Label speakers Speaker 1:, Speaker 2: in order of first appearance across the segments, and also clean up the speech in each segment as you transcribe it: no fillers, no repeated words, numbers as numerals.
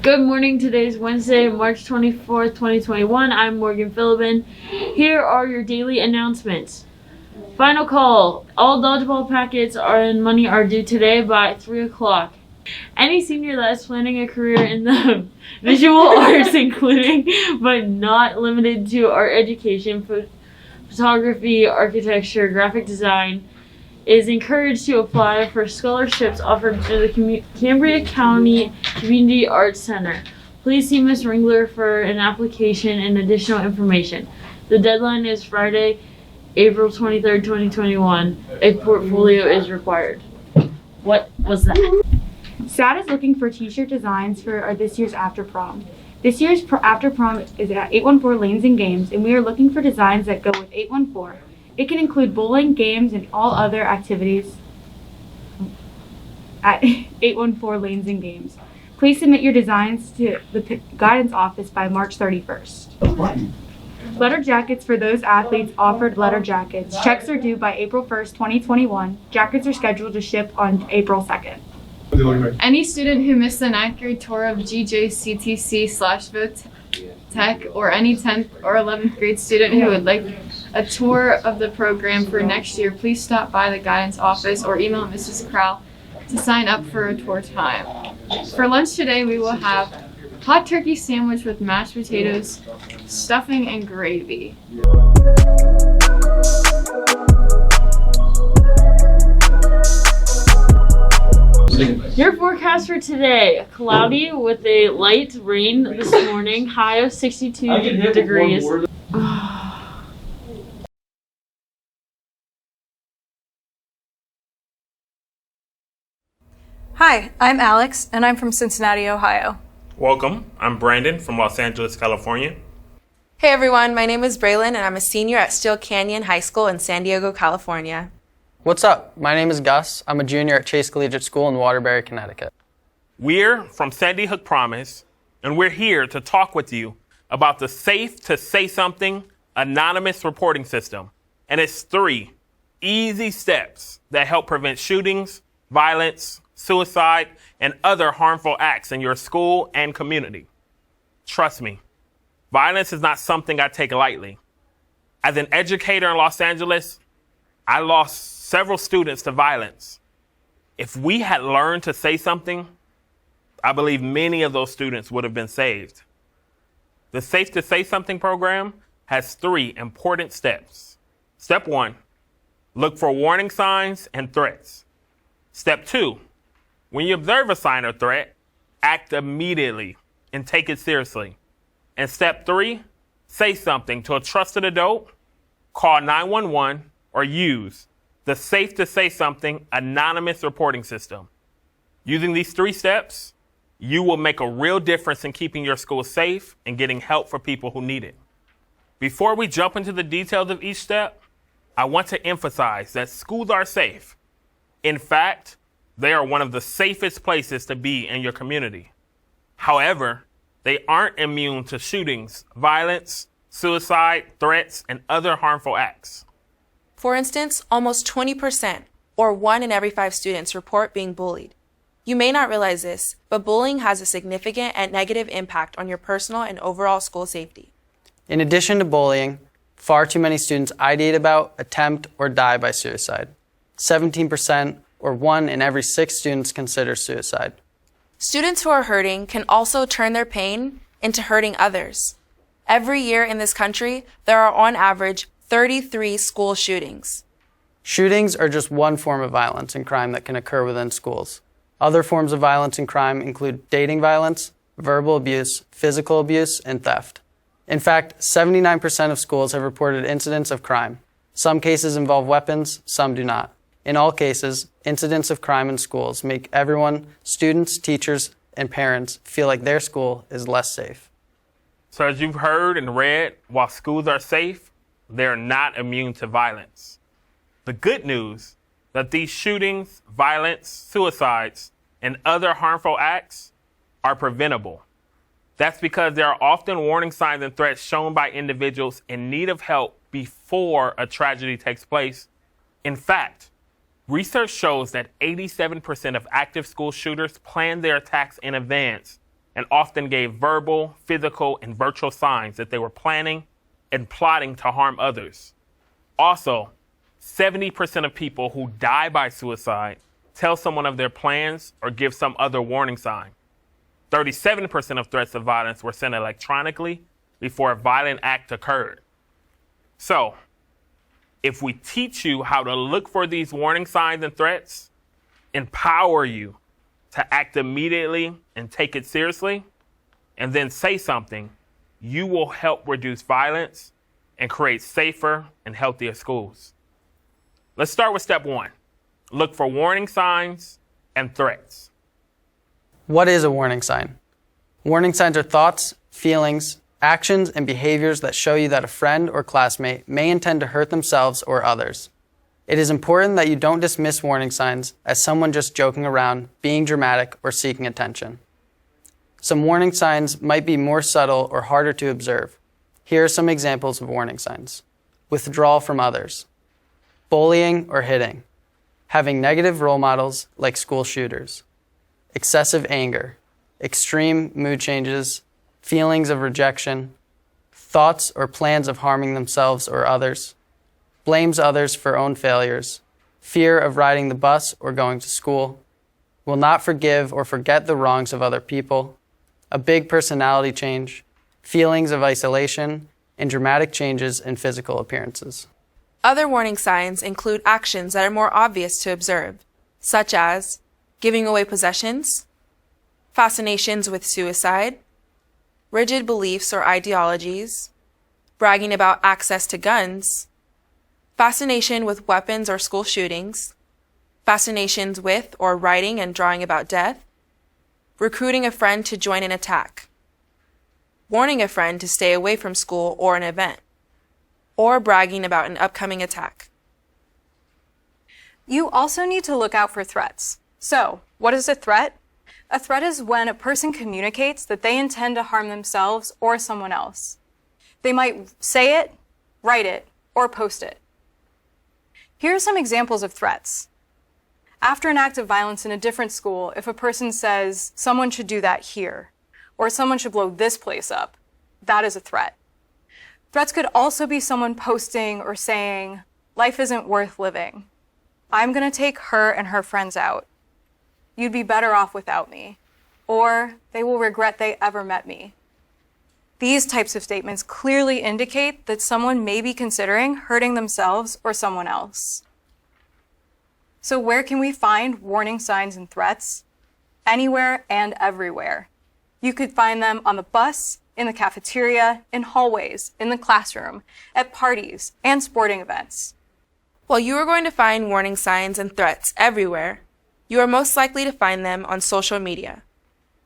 Speaker 1: Good morning. Today is Wednesday, March 24th, 2021. I'm Morgan Philbin. Here are your daily announcements. Final call. All dodgeball packets and money are due today by 3 o'clock. Any senior that is planning a career in the visual arts, including but not limited to art education, photography, architecture, graphic design, is encouraged to apply for scholarships offered through the Cambria County Community Arts Center. Please see Ms. Ringler for an application and additional information. The deadline is Friday, April 23rd, 2021. A portfolio is required. What was that?
Speaker 2: SAD is looking for t-shirt designs for this year's after prom. This year's after prom is at 814 Lanes and Games, and we are looking for designs that go with 814. It can include bowling, games, and all other activities at 814 Lanes and Games. Please submit your designs to the guidance office by March 31st. Letter jackets for those athletes offered letter jackets. Checks are due by April 1st, 2021. Jackets are scheduled to ship on April 2nd.
Speaker 3: Any student who missed the 9th grade tour of GJCTC/VOTech or any 10th or 11th grade student who would like a tour of the program for next year, please stop by the guidance office or email Mrs. Crowell to sign up for a tour time. For lunch today, we will have hot turkey sandwich with mashed potatoes, stuffing, and gravy.
Speaker 1: Your forecast for today: cloudy with a light rain this morning, high of 62 degrees.
Speaker 4: Hi, I'm Alex, and I'm from Cincinnati, Ohio.
Speaker 5: Welcome. I'm Brandon from Los Angeles, California.
Speaker 6: Hey everyone, my name is Braylon, and I'm a senior at Steel Canyon High School in San Diego, California.
Speaker 7: What's up? My name is Gus. I'm a junior at Chase Collegiate School in Waterbury, Connecticut.
Speaker 5: We're from Sandy Hook Promise, and we're here to talk with you about the Safe to Say Something anonymous reporting system. And it's 3 easy steps that help prevent shootings, violence, suicide, and other harmful acts in your school and community. Trust me, violence is not something I take lightly. As an educator in Los Angeles, I lost several students to violence. If we had learned to say something, I believe many of those students would have been saved. The Safe to Say Something program has 3 important steps. Step 1, look for warning signs and threats. Step 2, when you observe a sign or threat, act immediately and take it seriously. And step 3, say something to a trusted adult, call 911, or use the Safe to Say Something anonymous reporting system. Using these 3 steps, you will make a real difference in keeping your school safe and getting help for people who need it. Before we jump into the details of each step, I want to emphasize that schools are safe. In fact, they are one of the safest places to be in your community. However, they aren't immune to shootings, violence, suicide, threats, and other harmful acts.
Speaker 6: For instance, almost 20%, or 1 in every 5 students, report being bullied. You may not realize this, but bullying has a significant and negative impact on your personal and overall school safety.
Speaker 7: In addition to bullying, far too many students ideate about, attempt, or die by suicide. 17%, or 1 in every 6 students, consider suicide.
Speaker 6: Students who are hurting can also turn their pain into hurting others. Every year in this country, there are on average 33 school shootings.
Speaker 7: Shootings are just one form of violence and crime that can occur within schools. Other forms of violence and crime include dating violence, verbal abuse, physical abuse, and theft. In fact, 79% of schools have reported incidents of crime. Some cases involve weapons, some do not. In all cases, incidents of crime in schools make everyone, students, teachers, and parents, feel like their school is less safe.
Speaker 5: So as you've heard and read, while schools are safe, they're not immune to violence. The good news that these shootings, violence, suicides, and other harmful acts are preventable. That's because there are often warning signs and threats shown by individuals in need of help before a tragedy takes place. In fact, research shows that 87% of active school shooters plan their attacks in advance and often gave verbal, physical, and virtual signs that they were planning and plotting to harm others. Also, 70% of people who die by suicide tell someone of their plans or give some other warning sign. 37% of threats of violence were sent electronically before a violent act occurred. So, if we teach you how to look for these warning signs and threats, empower you to act immediately and take it seriously, and then say something, you will help reduce violence and create safer and healthier schools. Let's start with step 1. Look for warning signs and threats.
Speaker 7: What is a warning sign? Warning signs are thoughts, feelings, actions, and behaviors that show you that a friend or classmate may intend to hurt themselves or others. It is important that you don't dismiss warning signs as someone just joking around, being dramatic, or seeking attention. Some warning signs might be more subtle or harder to observe. Here are some examples of warning signs. Withdrawal from others, bullying or hitting, having negative role models like school shooters, excessive anger, extreme mood changes, feelings of rejection, thoughts or plans of harming themselves or others, blames others for own failures, fear of riding the bus or going to school, will not forgive or forget the wrongs of other people, a big personality change, feelings of isolation, and dramatic changes in physical appearances.
Speaker 6: Other warning signs include actions that are more obvious to observe, such as giving away possessions, fascinations with suicide, rigid beliefs or ideologies, bragging about access to guns, fascination with weapons or school shootings, fascinations with or writing and drawing about death, recruiting a friend to join an attack, warning a friend to stay away from school or an event, or bragging about an upcoming attack.
Speaker 4: You also need to look out for threats. So, what is a threat? A threat is when a person communicates that they intend to harm themselves or someone else. They might say it, write it, or post it. Here are some examples of threats. After an act of violence in a different school, if a person says, someone should do that here, or someone should blow this place up, that is a threat. Threats could also be someone posting or saying, life isn't worth living. I'm going to take her and her friends out. You'd be better off without me. Or they will regret they ever met me. These types of statements clearly indicate that someone may be considering hurting themselves or someone else. So where can we find warning signs and threats? Anywhere and everywhere. You could find them on the bus, in the cafeteria, in hallways, in the classroom, at parties, and sporting events.
Speaker 6: While you are going to find warning signs and threats everywhere, you are most likely to find them on social media.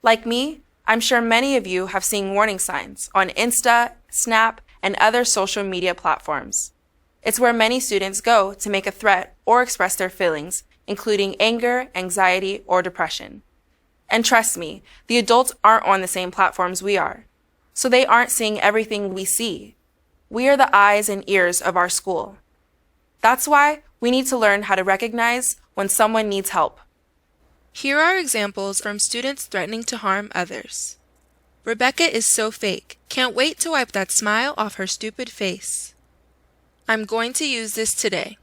Speaker 6: Like me, I'm sure many of you have seen warning signs on Insta, Snap, and other social media platforms. It's where many students go to make a threat or express their feelings, including anger, anxiety, or depression. And trust me, the adults aren't on the same platforms we are, so they aren't seeing everything we see. We are the eyes and ears of our school. That's why we need to learn how to recognize when someone needs help. Here are examples from students threatening to harm others. Rebecca is so fake. Can't wait to wipe that smile off her stupid face. I'm going to use this today.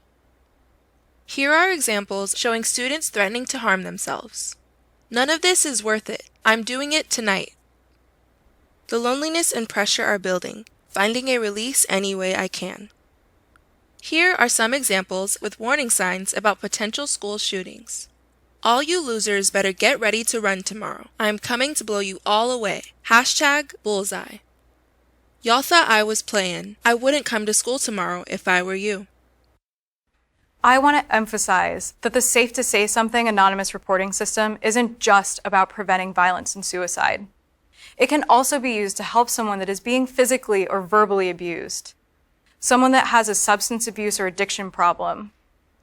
Speaker 6: Here are examples showing students threatening to harm themselves. None of this is worth it. I'm doing it tonight. The loneliness and pressure are building, finding a release any way I can. Here are some examples with warning signs about potential school shootings. All you losers better get ready to run tomorrow. I'm coming to blow you all away. #bullseye. Y'all thought I was playing. I wouldn't come to school tomorrow if I were you.
Speaker 4: I want to emphasize that the Safe to Say Something anonymous reporting system isn't just about preventing violence and suicide. It can also be used to help someone that is being physically or verbally abused, someone that has a substance abuse or addiction problem,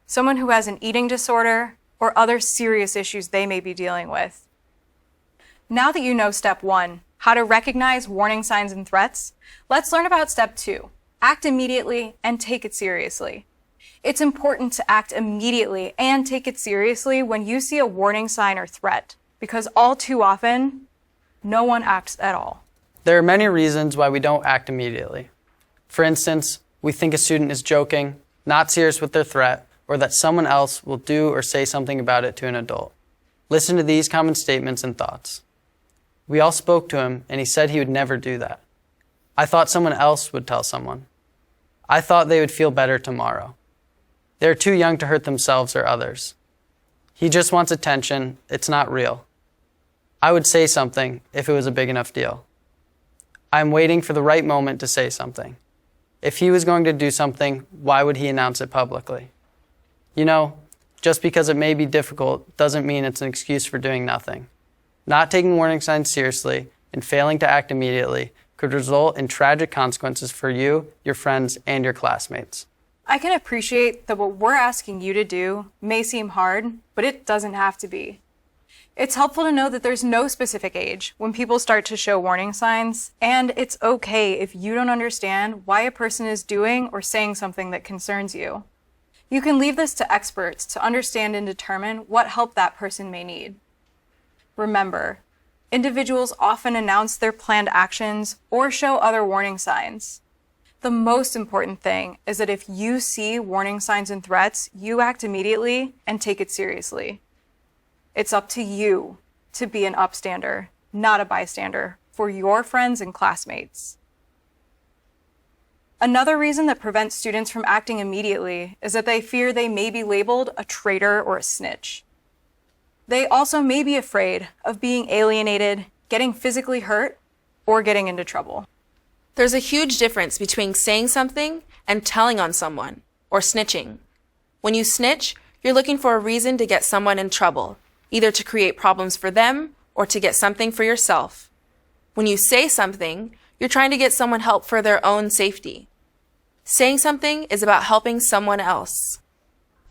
Speaker 4: someone who has an eating disorder, or other serious issues they may be dealing with. Now that you know step 1, how to recognize warning signs and threats, let's learn about step 2, act immediately and take it seriously. It's important to act immediately and take it seriously when you see a warning sign or threat, because all too often, no one acts at all.
Speaker 7: There are many reasons why we don't act immediately. For instance, we think a student is joking, not serious with their threat, or that someone else will do or say something about it to an adult. Listen to these common statements and thoughts. We all spoke to him, and he said he would never do that. I thought someone else would tell someone. I thought they would feel better tomorrow. They're too young to hurt themselves or others. He just wants attention. It's not real. I would say something if it was a big enough deal. I'm waiting for the right moment to say something. If he was going to do something, why would he announce it publicly? You know, just because it may be difficult doesn't mean it's an excuse for doing nothing. Not taking warning signs seriously and failing to act immediately could result in tragic consequences for you, your friends, and your classmates.
Speaker 4: I can appreciate that what we're asking you to do may seem hard, but it doesn't have to be. It's helpful to know that there's no specific age when people start to show warning signs, and it's okay if you don't understand why a person is doing or saying something that concerns you. You can leave this to experts to understand and determine what help that person may need. Remember, individuals often announce their planned actions or show other warning signs. The most important thing is that if you see warning signs and threats, you act immediately and take it seriously. It's up to you to be an upstander, not a bystander, for your friends and classmates. Another reason that prevents students from acting immediately is that they fear they may be labeled a traitor or a snitch. They also may be afraid of being alienated, getting physically hurt, or getting into trouble.
Speaker 6: There's a huge difference between saying something and telling on someone, or snitching. When you snitch, you're looking for a reason to get someone in trouble, either to create problems for them or to get something for yourself. When you say something, you're trying to get someone help for their own safety. Saying something is about helping someone else.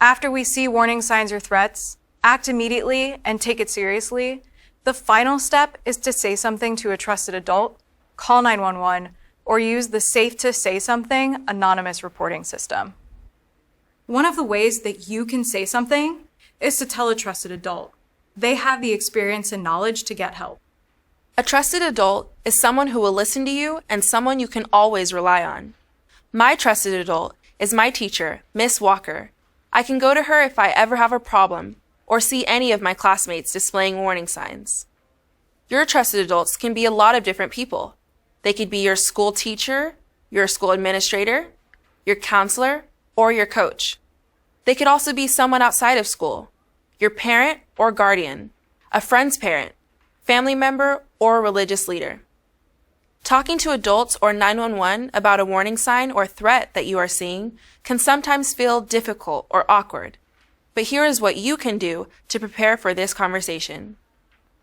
Speaker 4: After we see warning signs or threats, act immediately and take it seriously. The final step is to say something to a trusted adult, call 911, or use the Safe to Say Something anonymous reporting system. One of the ways that you can say something is to tell a trusted adult. They have the experience and knowledge to get help.
Speaker 6: A trusted adult is someone who will listen to you and someone you can always rely on. My trusted adult is my teacher, Miss Walker. I can go to her if I ever have a problem or see any of my classmates displaying warning signs. Your trusted adults can be a lot of different people. They could be your school teacher, your school administrator, your counselor, or your coach. They could also be someone outside of school, your parent or guardian, a friend's parent, family member, or religious leader. Talking to adults or 911 about a warning sign or threat that you are seeing can sometimes feel difficult or awkward. But here is what you can do to prepare for this conversation.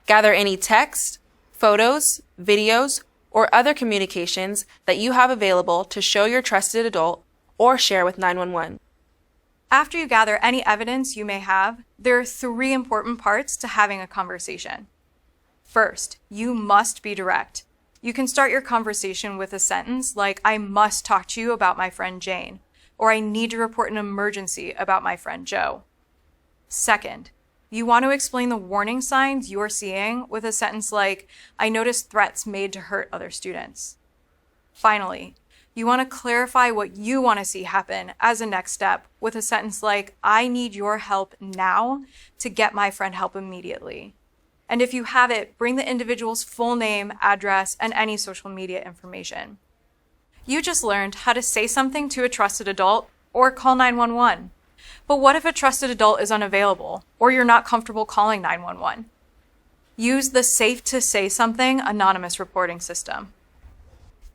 Speaker 6: Gather any text, photos, videos, or other communications that you have available to show your trusted adult or share with 911.
Speaker 4: After you gather any evidence you may have, there are 3 important parts to having a conversation. First, you must be direct. You can start your conversation with a sentence like, I must talk to you about my friend Jane, or I need to report an emergency about my friend Joe. Second, you want to explain the warning signs you're seeing with a sentence like, I noticed threats made to hurt other students. Finally, you want to clarify what you want to see happen as a next step with a sentence like, I need your help now to get my friend help immediately. And if you have it, bring the individual's full name, address, and any social media information. You just learned how to say something to a trusted adult or call 911. But what if a trusted adult is unavailable or you're not comfortable calling 911? Use the Safe to Say Something anonymous reporting system.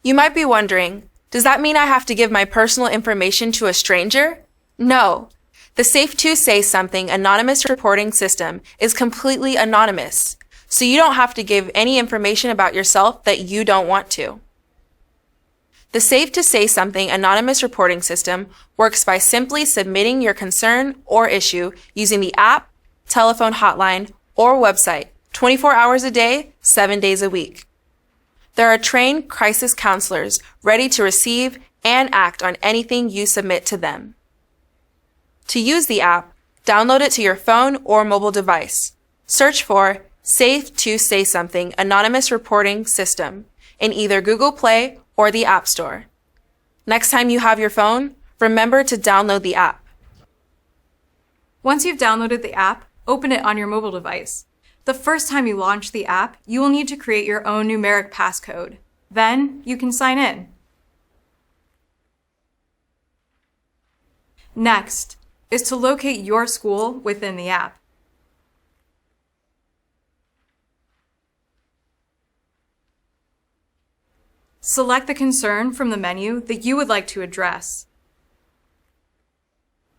Speaker 6: You might be wondering, does that mean I have to give my personal information to a stranger? No. The Safe to Say Something anonymous reporting system is completely anonymous, so you don't have to give any information about yourself that you don't want to. The Safe to Say Something anonymous reporting system works by simply submitting your concern or issue using the app, telephone hotline, or website 24 hours a day, 7 days a week. There are trained crisis counselors ready to receive and act on anything you submit to them. To use the app, download it to your phone or mobile device. Search for Safe to Say Something anonymous reporting system in either Google Play or the App Store. Next time you have your phone, remember to download the app.
Speaker 4: Once you've downloaded the app, open it on your mobile device. The first time you launch the app, you will need to create your own numeric passcode. Then you can sign in. Next is to locate your school within the app. Select the concern from the menu that you would like to address.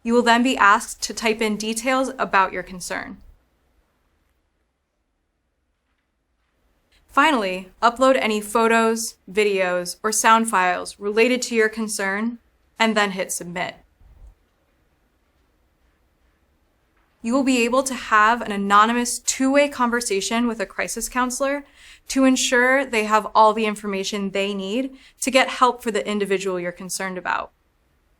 Speaker 4: You will then be asked to type in details about your concern. Finally, upload any photos, videos, or sound files related to your concern, and then hit submit. You will be able to have an anonymous two-way conversation with a crisis counselor to ensure they have all the information they need to get help for the individual you're concerned about.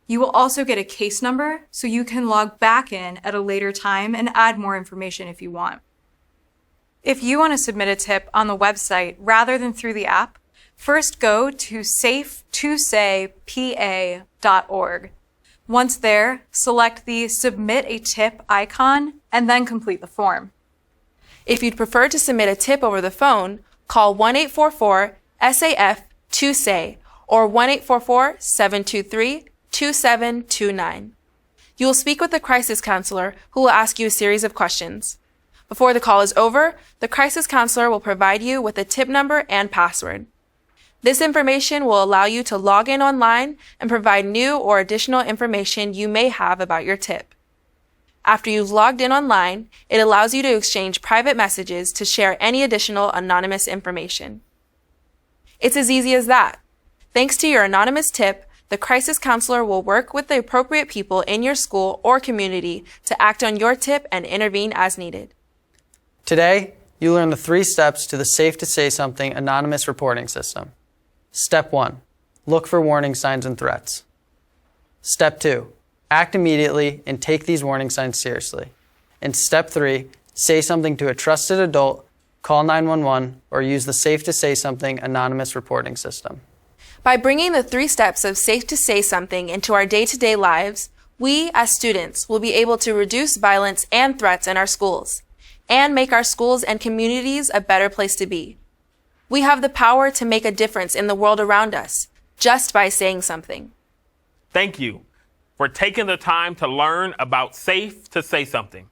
Speaker 4: You will also get a case number so you can log back in at a later time and add more information if you want. If you want to submit a tip on the website rather than through the app, first go to safetosaypa.org. Once there, select the Submit a Tip icon and then complete the form.
Speaker 6: If you'd prefer to submit a tip over the phone, call 1-844-SAF-2SAY or 1-844-723-2729. You will speak with the crisis counselor who will ask you a series of questions. Before the call is over, the crisis counselor will provide you with a tip number and password. This information will allow you to log in online and provide new or additional information you may have about your tip. After you've logged in online, it allows you to exchange private messages to share any additional anonymous information. It's as easy as that. Thanks to your anonymous tip, the crisis counselor will work with the appropriate people in your school or community to act on your tip and intervene as needed.
Speaker 7: Today, you learn the 3 steps to the Safe to Say Something anonymous reporting system. Step 1. Look for warning signs and threats. Step 2. Act immediately and take these warning signs seriously. And Step 3. Say something to a trusted adult, call 911, or use the Safe to Say Something anonymous reporting system.
Speaker 6: By bringing the 3 steps of Safe to Say Something into our day-to-day lives, we as students will be able to reduce violence and threats in our schools and make our schools and communities a better place to be. We have the power to make a difference in the world around us just by saying something.
Speaker 5: Thank you for taking the time to learn about Safe to Say Something.